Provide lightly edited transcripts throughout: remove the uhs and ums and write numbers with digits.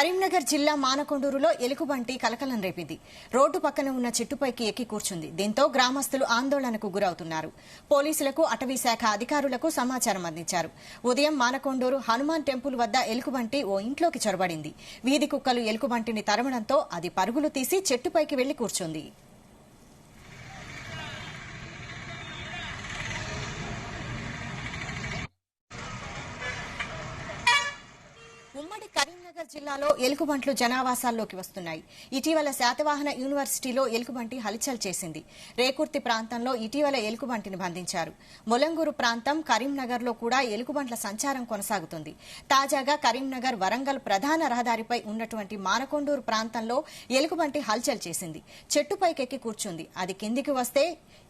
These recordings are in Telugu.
కరీంనగర్ జిల్లా మానకొండూరులో ఎలుగుబంటి కలకలం రేపింది. రోడ్డు పక్కన ఉన్న చెట్టుపైకి ఎక్కి కూర్చుంది. దీంతో గ్రామస్తులు ఆందోళనకు గురవుతున్నారు. పోలీసులకు, అటవీ శాఖ అధికారులకు సమాచారం అందించారు. ఉదయం మానకొండూరు హనుమాన్ టెంపుల్ వద్ద ఎలుగుబంటి ఓ ఇంట్లోకి చొరబడింది. వీధి కుక్కలు ఎలుగుబంటిని తరమడంతో అది పరుగులు తీసి చెట్టుపైకి వెళ్లి కూర్చుంది. ఉమ్మడి కరీంనగర్ జిల్లాలో ఎలుగుబంట్లు జనావాసాల్లోకి వస్తున్నాయి. ఇటీవల శాతవాహన యూనివర్సిటీలో ఎలుగుబంటి హల్చల్ చేసింది. రేకుర్తి ప్రాంతంలో ఇటీవల ఎలుగుబంటిని బంధించారు. మొలంగూరు ప్రాంతం, కరీంనగర్లో కూడా ఎలుగుబంట్ల సంచారం కొనసాగుతుంది. తాజాగా కరీంనగర్ వరంగల్ ప్రధాన రహదారిపై ఉన్నటువంటి మానకొండూరు ప్రాంతంలో ఎలుగుబంటి హల్చల్ చేసింది. చెట్టుపైకెక్కి కూర్చుంది. అది కిందికి వస్తే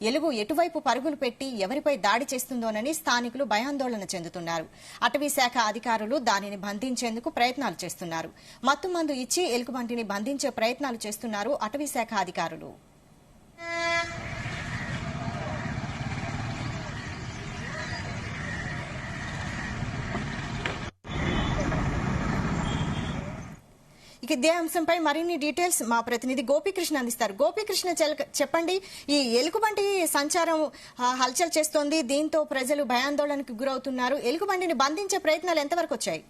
ఎలుగు ఎటువైపు పరుగులు పెట్టి ఎవరిపై దాడి చేస్తుందోనని స్థానికులు భయాందోళన చెందుతున్నారు. అటవీ శాఖ అధికారులు దానిని బంధించేందుకు ప్రయత్నాలు చేస్తున్నారు. మత్తుమందు ఇచ్చి ఎలుగుబంటిని బంధించే ప్రయత్నాలు చేస్తున్నారు అటవీ శాఖ అధికారులు. ఇదే అంశంపై మరిన్ని డీటెయిల్స్ మా ప్రతినిధి గోపీకృష్ణ అందిస్తారు. గోపీకృష్ణ, చెప్పండి, ఈ ఎలుగుబంటి సంచారం హల్చల్ చేస్తోంది. దీంతో ప్రజలు భయాందోళనకు గురవుతున్నారు. ఎలుగుబంటిని బంధించే ప్రయత్నాలు ఎంతవరకు వచ్చాయి?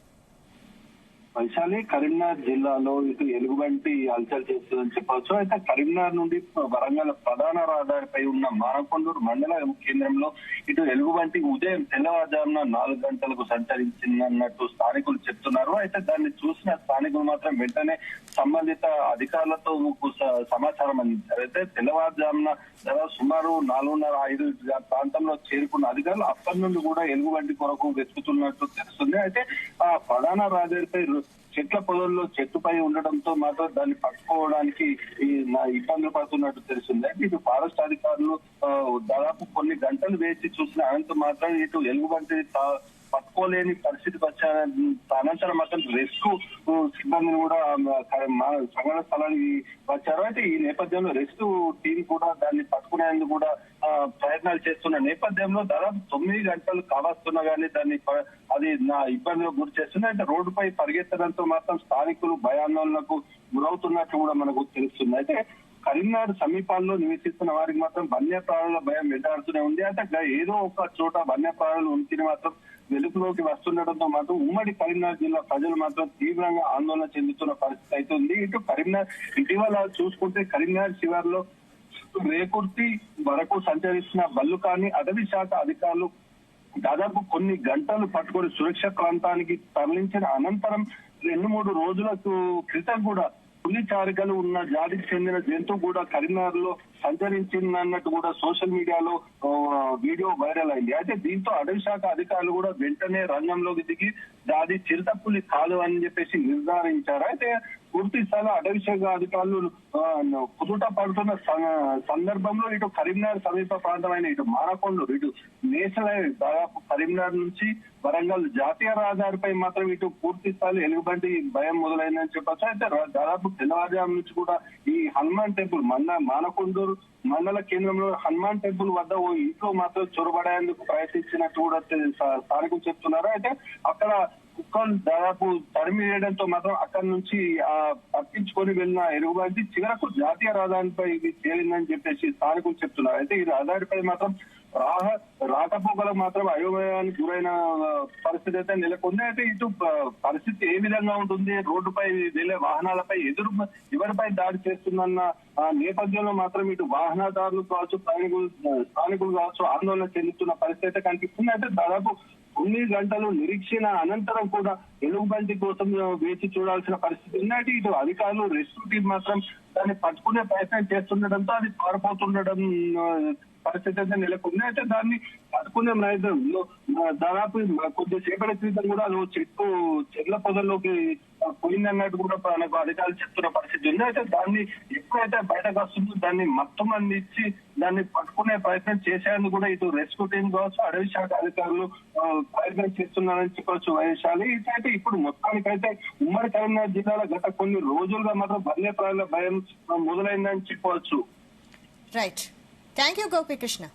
వైశాలి, కరీంనగర్ జిల్లాలో ఇటు ఎలుగుబంటి హల్చల్ చేస్తుందని చెప్పవచ్చు. అయితే కరీంనగర్ నుండి వరంగల్ ప్రధాన రహదారిపై ఉన్న మానకొండూరు మండల కేంద్రంలో ఇటు ఎలుగుబంటి ఉదయం తెల్లవారుజామున 4 గంటలకు సంచరించిందన్నట్టు స్థానికులు చెప్తున్నారు. అయితే దాన్ని చూసిన స్థానికులు మాత్రం వెంటనే సంబంధిత అధికారులతో సమాచారం అందించారు. అయితే తెల్లవారుజామున సుమారు 4:30-5 ప్రాంతంలో చేరుకున్న అధికారులు అప్పటి నుండి కూడా ఎలుగుబంటి కొరకు వెతుకుతున్నట్టు తెలుస్తుంది. అయితే ఆ ప్రధాన రహదారిపై చెట్ల పొదల్లో చెట్టుపై ఉండడంతో మాత్రం దాన్ని పట్టుకోవడానికి ఇబ్బందులు పడుతున్నట్టు తెలుస్తుంది. అయితే ఇటు ఫారెస్ట్ అధికారులు దాదాపు కొన్ని గంటలు వేసి చూసిన అనంతరం మాత్రం ఇటు ఎలుగుబంటి పట్టుకోలేని పరిస్థితికి వచ్చారు. అనంతరం మాత్రం రెస్క్యూ సిబ్బందిని కూడా సంఘటన స్థలానికి వచ్చారు. అయితే ఈ నేపథ్యంలో రెస్క్యూ టీం కూడా దాన్ని పట్టుకునేందుకు కూడా ప్రయత్నాలు చేస్తున్న నేపథ్యంలో దాదాపు 9 గంటలు కావస్తున్నా కానీ దాన్ని అది ఇబ్బందులకు గురి చేస్తుంది. అయితే రోడ్డుపై పరిగెత్తడంతో మాత్రం స్థానికులు భయాందోళనకు గురవుతున్నట్టు కూడా మనకు తెలుస్తుంది. అయితే కరీంనగర్ సమీపాల్లో నివసిస్తున్న వారికి మాత్రం వన్యప్రాణుల భయం వెంటాడుతూనే ఉంది. అయితే ఏదో ఒక చోట వన్యప్రాణులు ఉనికిని మాత్రం వెలుగులోకి వస్తుండటంతో మాత్రం ఉమ్మడి కరీంనగర్ జిల్లా ప్రజలు మాత్రం తీవ్రంగా ఆందోళన చెందుతున్న పరిస్థితి అయితే ఉంది. ఇటు కరీంనగర్ ఇటీవల చూసుకుంటే కరీంనగర్ శివార్లో రేకుర్తి వరకు సంచరిస్తున్న బల్లుకాని అటవీ శాఖ అధికారులు దాదాపు కొన్ని గంటలు పట్టుకొని సురక్ష ప్రాంతానికి తరలించిన అనంతరం 2-3 రోజులకు క్రితం కూడా పులి చారికలు ఉన్న జాతికి చెందిన జంతువు కూడా కరీంనగర్ లో సంచరించిందన్నట్టు కూడా సోషల్ మీడియాలో వీడియో వైరల్ అయింది. అయితే దీంతో అటవీ శాఖ అధికారులు కూడా వెంటనే రంగంలోకి దిగి అది చిరుతపులి కాదు అని చెప్పేసి నిర్ధారించారు. అయితే పూర్తి స్థాయిలో అటవీ శాఖ అధికారులు కుదుట పడుతున్న సందర్భంలో ఇటు కరీంనగర్ సమీప ప్రాంతమైన ఇటు మానకొండూరు, ఇటు నేషనల్ దాదాపు కరీంనగర్ నుంచి వరంగల్ జాతీయ రహదారిపై మాత్రం ఇటు పూర్తి స్థాయిలో ఎలుగుబంటి భయం మొదలైందని చెప్పొచ్చు. అయితే దాదాపు తెల్లవారుజాము నుంచి కూడా ఈ హనుమాన్ టెంపుల్ మానకొండూరు మండల కేంద్రంలో హనుమాన్ టెంపుల్ వద్ద ఓ ఇంట్లో మాత్రం చొరబడేందుకు ప్రయత్నించినట్టు కూడా స్థానికులు చెప్తున్నారు. అయితే అక్కడ కుక్కలు దాదాపు తరిమి వేయడంతో మాత్రం అక్కడి నుంచి తప్పించుకొని వెళ్ళిన ఎలుగుబంటి చివరకు జాతీయ రహదారిపై ఇది తేలిందని చెప్పేసి స్థానికులు చెప్తున్నారు. అయితే ఈ రహదారిపై మాత్రం రాకపోకలకు మాత్రం అయోమయానికి గురైన పరిస్థితి అయితే నెలకొంది. అయితే ఇటు పరిస్థితి ఏ విధంగా ఉంటుంది, రోడ్డుపై వెళ్లే వాహనాలపై ఎవరిపై దాడి చేస్తుందన్న నేపథ్యంలో మాత్రం ఇటు వాహనదారులు కావచ్చు, స్థానికులు కావచ్చు ఆందోళన చెందుతున్న పరిస్థితి అయితే కనిపిస్తుంది. అయితే దాదాపు 9 గంటలు నిరీక్షణ అనంతరం కూడా ఎలుగుబంటి కోసం వేచి చూడాల్సిన పరిస్థితి ఉన్నట్టు ఇటు అధికారులు రెస్క్యూ టీం మాత్రం దాన్ని పట్టుకునే ప్రయత్నం చేస్తుండటంతో అది పారిపోతుండడం పరిస్థితి అయితే నెలకొంది. అయితే దాన్ని పట్టుకునే ప్రయత్నంలో దాదాపు కొద్దిసేపటి క్రితం కూడా చెట్ల పొదల్లోకి పోయిందన్నట్టు కూడా మనకు అధికారులు చెప్తున్న పరిస్థితి ఉంది. అయితే దాన్ని ఎప్పుడైతే బయటకు వస్తుందో దాన్ని మొత్తం అందించి దాన్ని పట్టుకునే ప్రయత్నం చేసేందుకు కూడా ఇటు రెస్క్యూ టీం కావచ్చు, అటవీ శాఖ అధికారులు ప్రయత్నం చేస్తున్నారని చెప్పవచ్చు. వైశాలి, అయితే ఇప్పుడు మొత్తానికైతే ఉమ్మడి కరీంనగర్ జిల్లాలో గత కొన్ని రోజులుగా మాత్రం వన్యప్రాణుల భయం మొదలైందని చెప్పవచ్చు. Right, thank you Gopikrishna.